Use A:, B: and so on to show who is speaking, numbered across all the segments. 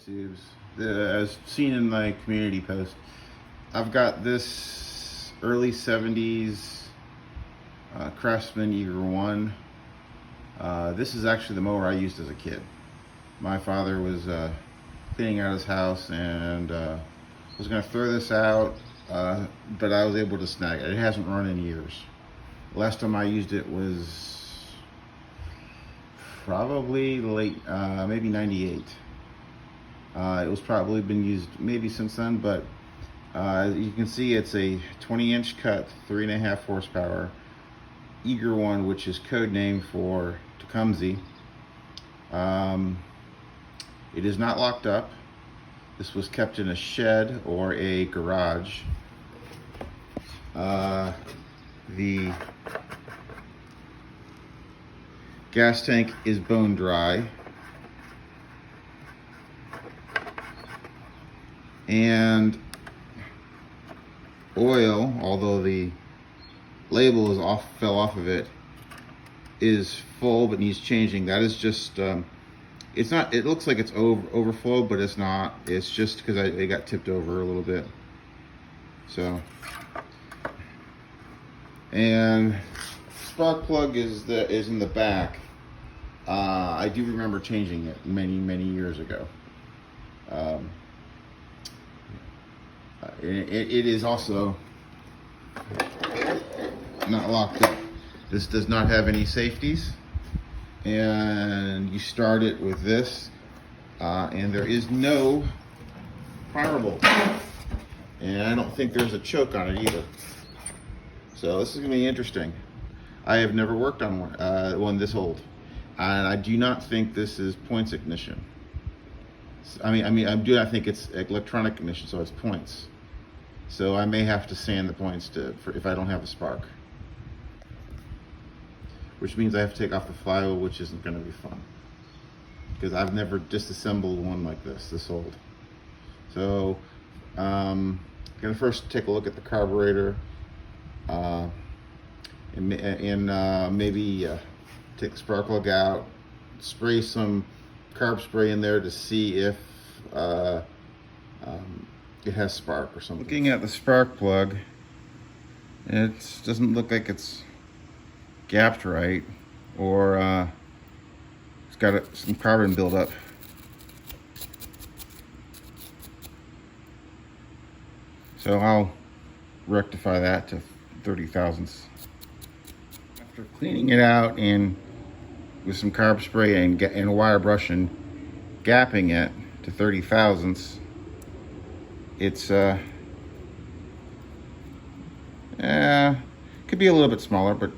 A: Tubes, as seen in my community post, I've got this early 70s Craftsman Eager1. This is actually the mower I used as a kid. My father was cleaning out his house and was going to throw this out, but I was able to snag it. It hasn't run in years. Last time I used it was probably late, maybe 98. It was probably been used maybe since then, but you can see it's a 20-inch cut, 3.5 horsepower Eager1, which is code name for Tecumseh. It is not locked up. This was kept in a shed or a garage. The gas tank is bone dry. And oil, although the label is fell off of it, is full but needs changing. That is just it's not, it looks like it's overflow, but it's not. It's just because it got tipped over a little bit. So, and spark plug is in the back. I do remember changing it many years ago. It is also not locked up. This does not have any safeties, and you start it with this, and there is no fire bolt, and I don't think there's a choke on it either. So this is going to be interesting. I have never worked on one this old, and I do not think this is points ignition. I do not think it's electronic ignition, so it's points. So I may have to sand the points if I don't have a spark. Which means I have to take off the flywheel, which isn't going to be fun. Because I've never disassembled one like this old. So I'm going to first take a look at the carburetor. And maybe take the spark plug out, spray some carb spray in there to see if it has spark or something. Looking at the spark plug, it doesn't look like it's gapped right, or it's got some carbon buildup. So I'll rectify that to 30 thousandths. After cleaning it out and with some carb spray and a wire brush and gapping it to 30 thousandths, it's could be a little bit smaller, but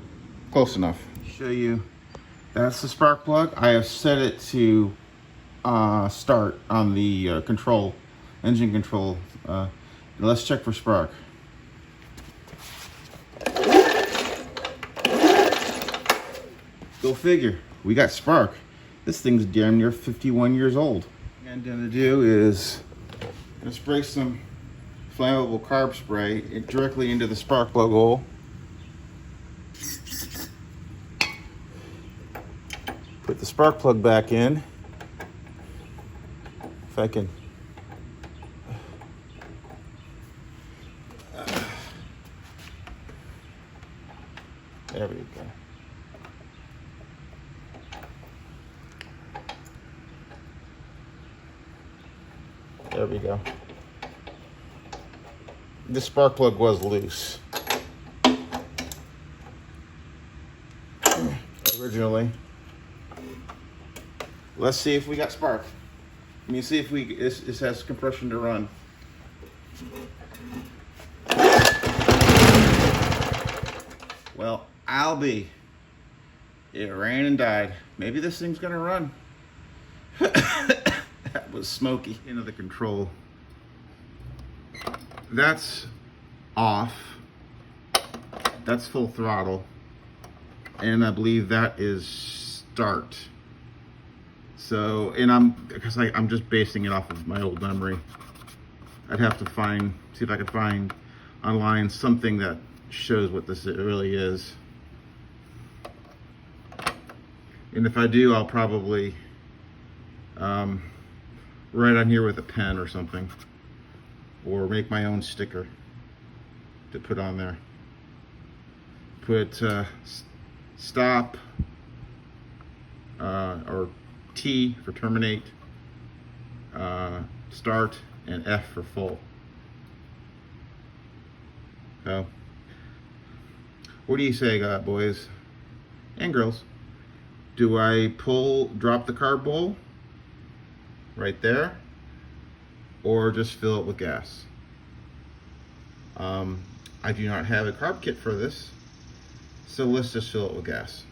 A: close enough. Show you, that's the spark plug. I have set it to start on the engine control. Let's check for spark. Go figure, we got spark. This thing's damn near 51 years old. What I'm gonna do is I'm gonna spray some flammable carb spray directly into the spark plug hole. Put the spark plug back in. If I can. There we go. There we go. This spark plug was loose originally. Let's see if we got spark. Let me see if this has compression to run. Well, I'll be. It ran and died. Maybe this thing's gonna run. That was smoky. Into the control. That's off. That's full throttle. And I believe that is start. So, and I'm just basing it off of my old memory. I'd have to see if I could find online something that shows what this really is. And if I do, I'll probably write on here with a pen or something, or make my own sticker to put on there. Put stop, or T for terminate, start, and F for full. So, what do you say, boys and girls? Do I drop the carb bowl right there, or just fill it with gas? I do not have a carb kit for this, so let's just fill it with gas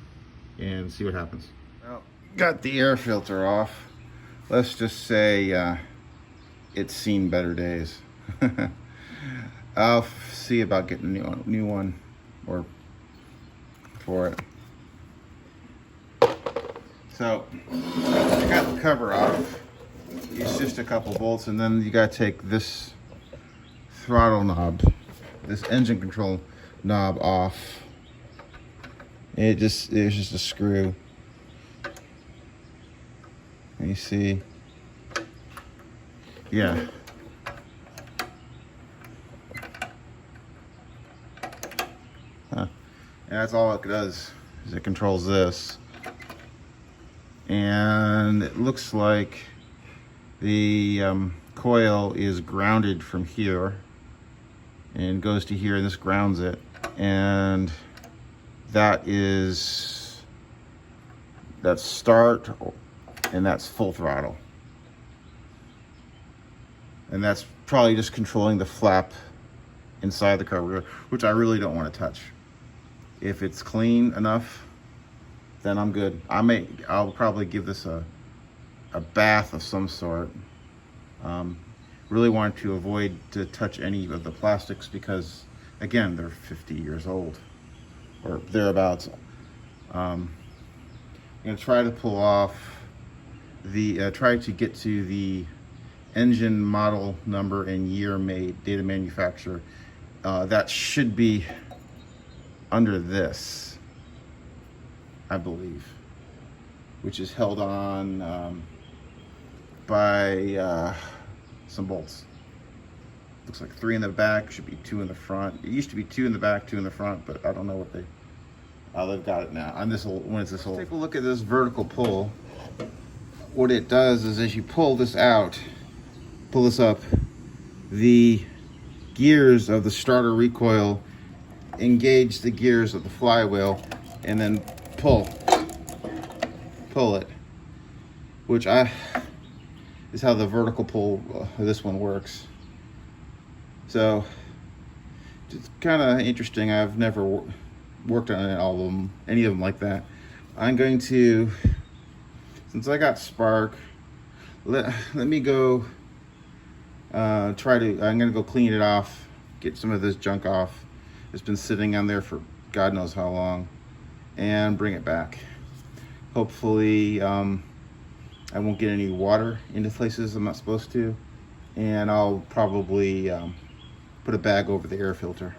A: and see what happens. Well, got the air filter off. Let's just say it's seen better days. I'll see about getting a new one or for it. So I got the cover off. It's just a couple bolts, and then you gotta take this throttle knob, this engine control knob off. It's just a screw. And you see, yeah. Huh. And that's all it does, is it controls this. And it looks like the coil is grounded from here and goes to here, and this grounds it. And that's start, and that's full throttle. And that's probably just controlling the flap inside the carburetor, which I really don't want to touch. If it's clean enough, then I'm good. I'll probably give this a bath of some sort. Really want to avoid to touch any of the plastics because, again, they're 50 years old or thereabouts. I'm gonna try to pull off try to get to the engine model number and year made, date of manufacturer. That should be under this, I believe, which is held on by some bolts. Looks like 3 in the back, should be 2 in the front. It used to be 2 in the back, 2 in the front, but I don't know what how they've got it now. On this old, when it's this old. Take a look at this vertical pull. What it does is, as you pull this out, pull this up, the gears of the starter recoil engage the gears of the flywheel and then pull it, which is how the vertical pull this one works. So it's kind of interesting. I've never worked on any of them like that. I'm going to, since I got spark, let me go I'm gonna go clean it off, get some of this junk off. It's been sitting on there for God knows how long, and bring it back. Hopefully I won't get any water into places I'm not supposed to, and I'll probably put a bag over the air filter.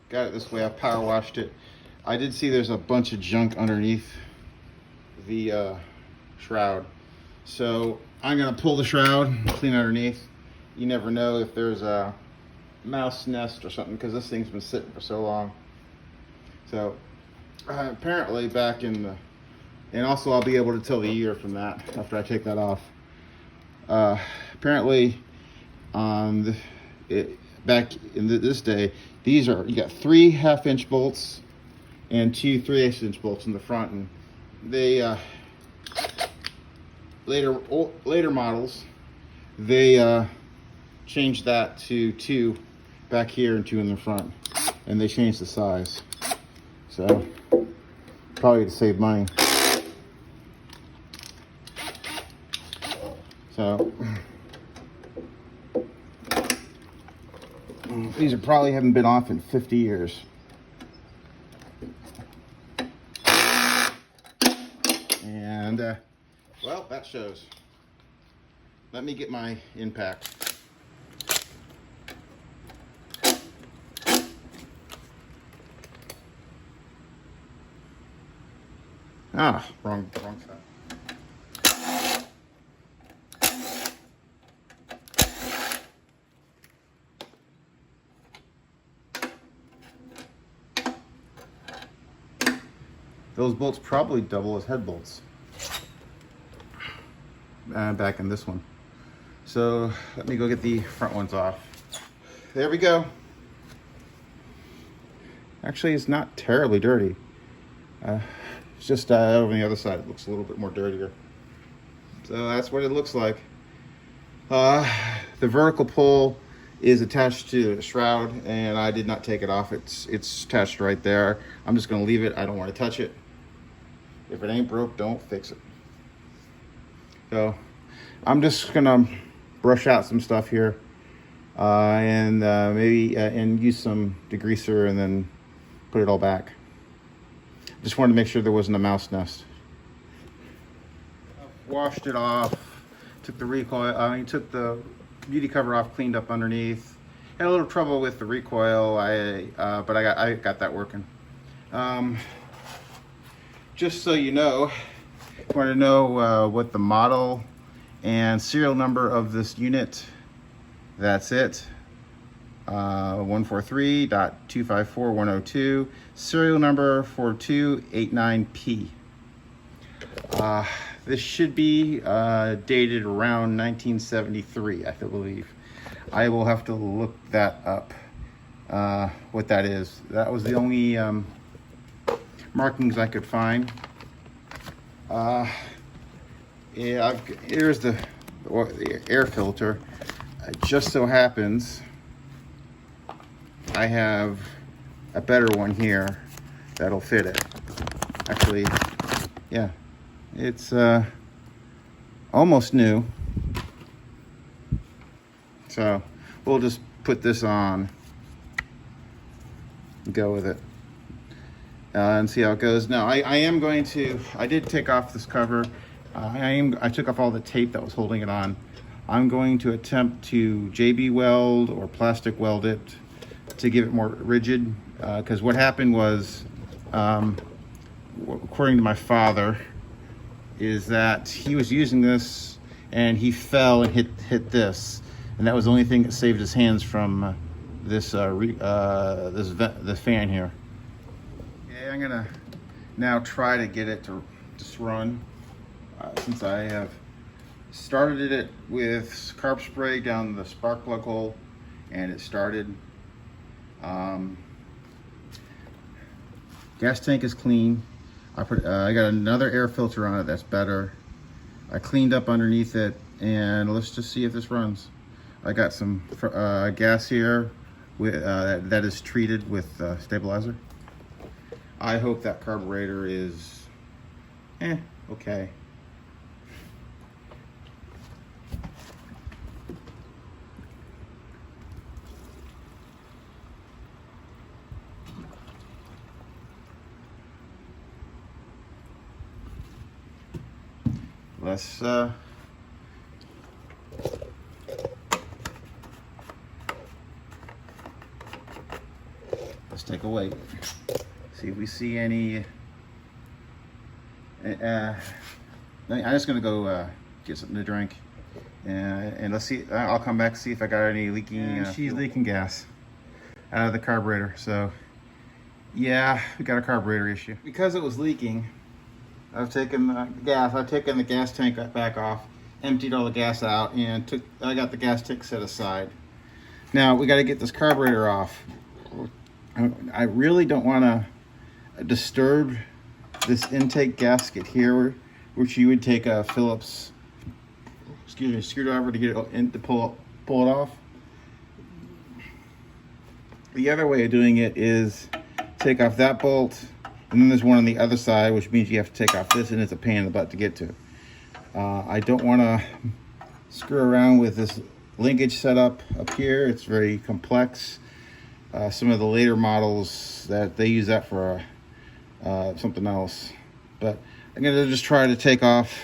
A: Got it this way. I power washed it. I did see there's a bunch of junk underneath the shroud, so I'm gonna pull the shroud, clean underneath. You never know if there's a mouse nest or something, because this thing's been sitting for so long. So apparently back in the, and also I'll be able to tell the year from that after I take that off. Apparently back in this day, you got 3 half-inch bolts and 2 3/8-inch bolts in the front, and they later models, they changed that to 2 back here and 2 in the front, and they changed the size, so probably to save money. So these probably haven't been off in 50 years. And well, that shows. Let me get my impact. Wrong side. Those bolts probably double as head bolts. Back in this one. So let me go get the front ones off. There we go. Actually, it's not terribly dirty. It's just over on the other side, it looks a little bit more dirtier. So that's what it looks like. The vertical pole is attached to the shroud, and I did not take it off. It's attached right there. I'm just gonna leave it. I don't want to touch it. If it ain't broke, don't fix it. So I'm just gonna brush out some stuff here, and maybe and use some degreaser and then put it all back. Just wanted to make sure there wasn't a mouse nest. Washed it off, took the recoil, took the beauty cover off, cleaned up underneath. Had a little trouble with the recoil, but I got that working. Just so you know, want to know what the model and serial number of this unit. That's it. 143.254102, serial number 4289P. This should be dated around 1973, I believe. I will have to look that up, what that is. That was the only markings I could find. Yeah, here's the air filter. It just so happens I have a better one here that'll fit it. Actually, yeah, it's almost new. So we'll just put this on and go with it and see how it goes. Now I did take off this cover. I took off all the tape that was holding it on. I'm going to attempt to JB weld or plastic weld it to give it more rigid, because what happened was, according to my father, is that he was using this and he fell and hit this, and that was the only thing that saved his hands from the fan here. Okay, I'm gonna now try to get it to just run, since I have started it with carb spray down the spark plug hole and it started. Gas tank is clean. I got another air filter on it that's better. I cleaned up underneath it, and let's just see if this runs. I got some gas here with that is treated with stabilizer. I hope that carburetor is okay. Let's take a wait. See if we see any. I'm just gonna go get something to drink, and let's see. I'll come back, see if I got any leaking. She's leaking gas out of the carburetor. So yeah, we got a carburetor issue because it was leaking. I've taken the gas tank back off, emptied all the gas out, and I got the gas tank set aside. Now we got to get this carburetor off. I really don't want to disturb this intake gasket here, which you would take a Phillips, screwdriver to get it in, to pull it off. The other way of doing it is take off that bolt, and then there's one on the other side, which means you have to take off this, and it's a pain in the butt to get to. I don't want to screw around with this linkage setup up here. It's very complex. Some of the later models that they use that for something else. But I'm gonna just try to take off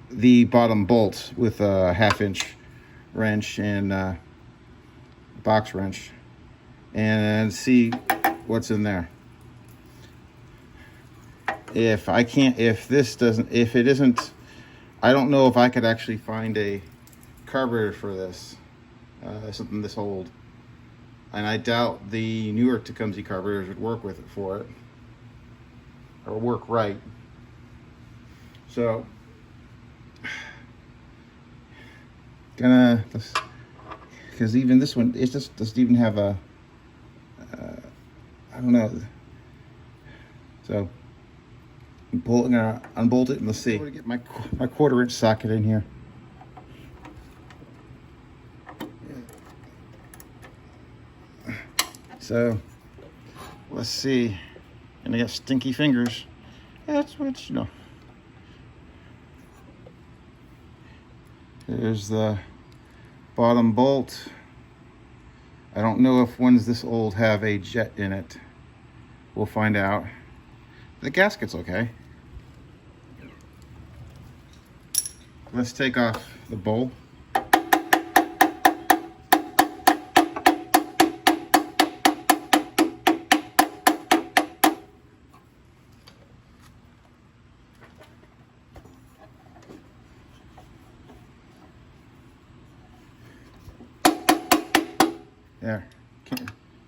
A: the bottom bolt with a 1/2-inch wrench and box wrench, and see what's in there. If it isn't, I don't know if I could actually find a carburetor for this, something this old. And I doubt the newer Tecumseh carburetors would work with it for it. or work right. So gonna, because even this one, it just doesn't even have a I don't know. So I'm gonna unbolt it and let's see. I'm gonna get my 1/4" socket in here. So let's see. And I got stinky fingers. Yeah, that's what you know. There's the bottom bolt. I don't know if ones this old have a jet in it. We'll find out. The gasket's okay. Let's take off the bowl.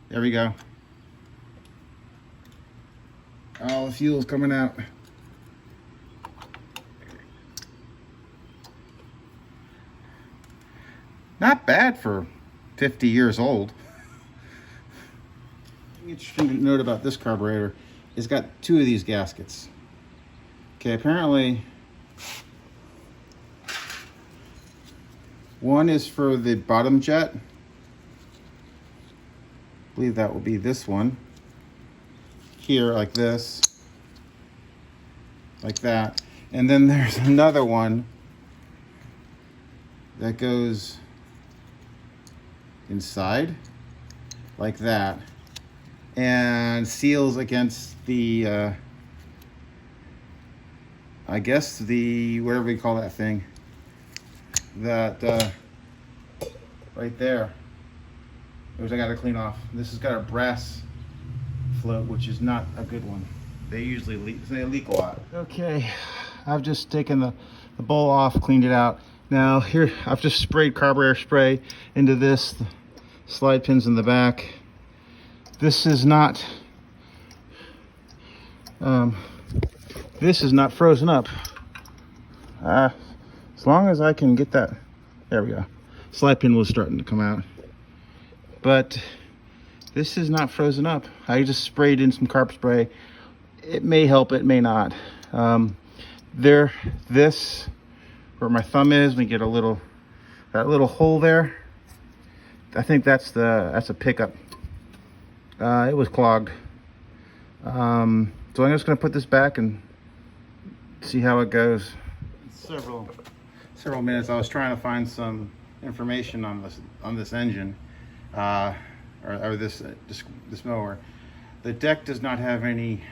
A: There we go. All the fuel's coming out. Not bad for 50 years old. Interesting note about this carburetor, it's got 2 of these gaskets. Okay, apparently one is for the bottom jet. I believe that will be this one. Here, like this. Like that. And then there's another one that goes inside, like that, and seals against the, I guess the, whatever we call that thing, that, right there, which I gotta clean off. This has got a brass float, which is not a good one. They usually leak, they leak a lot. Okay, I've just taken the bowl off, cleaned it out. Now here, I've just sprayed carburetor spray into this, the slide pins in the back. This is not, frozen up. As long as I can get that, there we go. Slide pin was starting to come out. But this is not frozen up. I just sprayed in some carb spray. It may help, it may not. This, where my thumb is, we get a little, that little hole there. I think that's a pickup. It was clogged. So I'm just gonna put this back and see how it goes. Several minutes. I was trying to find some information on this engine. Or this mower. The deck does not have any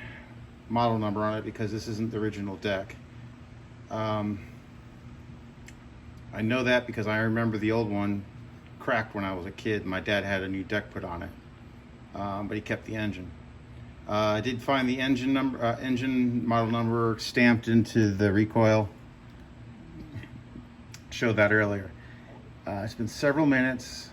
A: model number on it because this isn't the original deck. I know that because I remember the old one cracked when I was a kid. My dad had a new deck put on it, but he kept the engine. I did find the engine model number stamped into the recoil. Showed that earlier. It's been several minutes.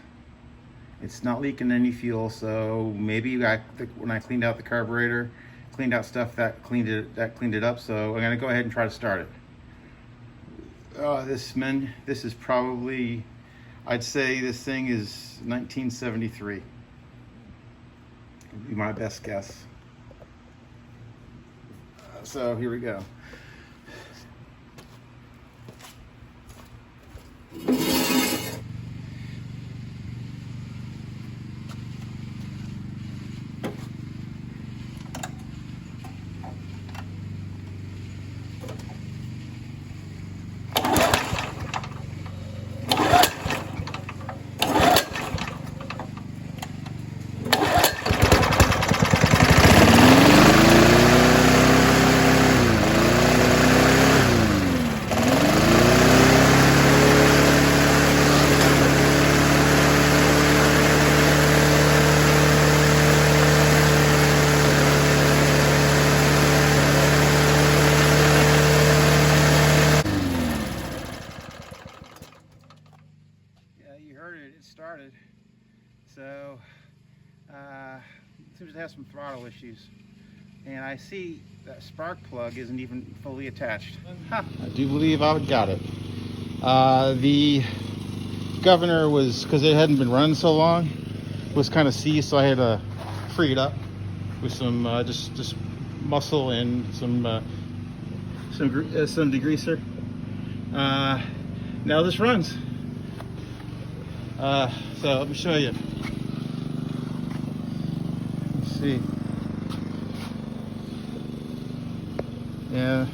A: It's not leaking any fuel, so maybe when I cleaned out the carburetor, cleaned out stuff that cleaned it up. So I'm gonna go ahead and try to start it. This is probably, I'd say this thing is 1973. Would be my best guess. So here we go. Started. So seems to have some throttle issues, and I see that spark plug isn't even fully attached. Ha! I do believe I got it. The governor was, because it hadn't been running so long, was kind of seized, so I had to free it up with some just muscle and some degreaser. Now this runs. So let me show you. Let's see. Yeah,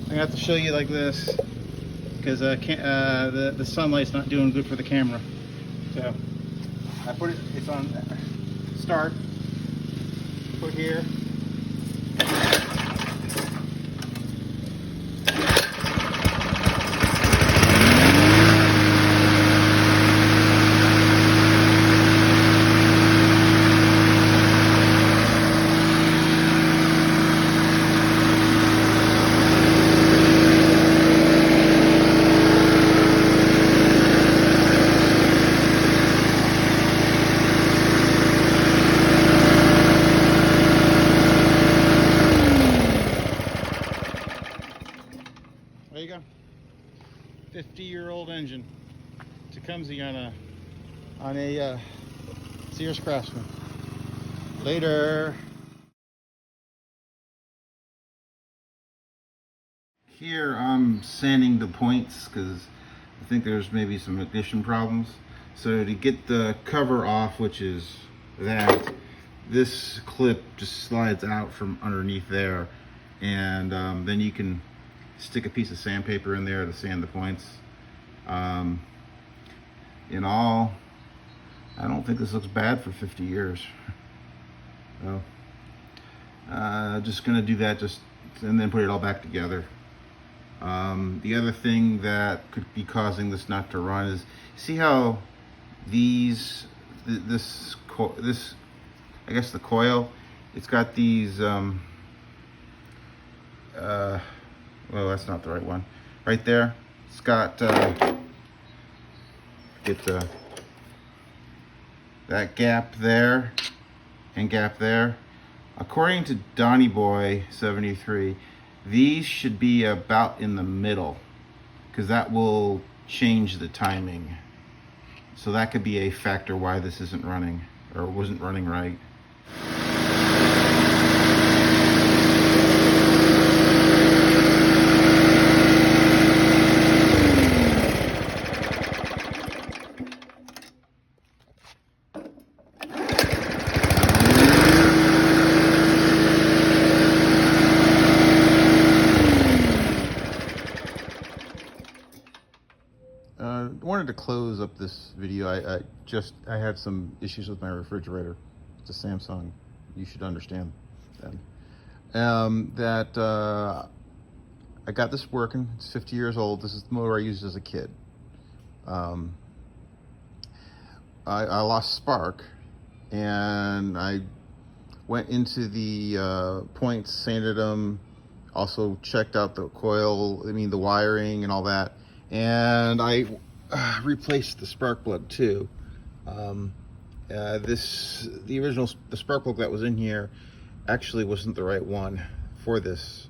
A: I have to show you like this because the sunlight's not doing good for the camera. So I put it. It's on start. Put here. There you go. 50-year-old engine. Tecumseh on a Sears Craftsman. Later. Here I'm sanding the points because I think there's maybe some ignition problems. So to get the cover off, which is that, this clip just slides out from underneath there, and then you can stick a piece of sandpaper in there to sand the points. In all, I don't think this looks bad for 50 years. So, just gonna do that, and then put it all back together. The other thing that could be causing this not to run is, see how this I guess the coil, it's got these well, that's not the right one. Right there, it's got that gap there and gap there. According to Donnie Boy 73, these should be about in the middle, because that will change the timing. So that could be a factor why this isn't running, or wasn't running right. I wanted to close up this video. I had some issues with my refrigerator. It's a Samsung. You should understand that. I got this working. It's 50 years old. This is the mower I used as a kid. I lost spark, and I went into the points, sanded them, also checked out the coil, the wiring and all that. And I replaced the spark plug too. The spark plug that was in here actually wasn't the right one for this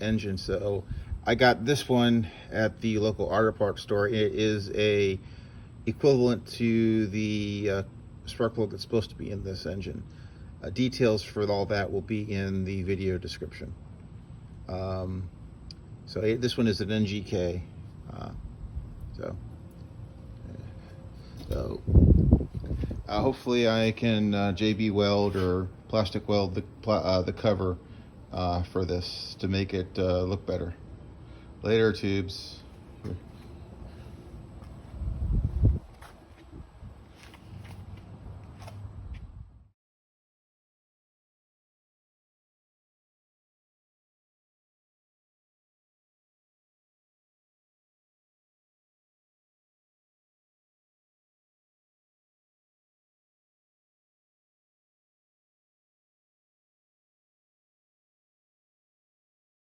A: engine, so I got this one at the local auto parts store. It is equivalent to the spark plug that's supposed to be in this engine. Details for all that will be in the video description. So this one is an NGK. Hopefully I can JB weld or plastic weld the cover for this to make it look better. Later, tubes.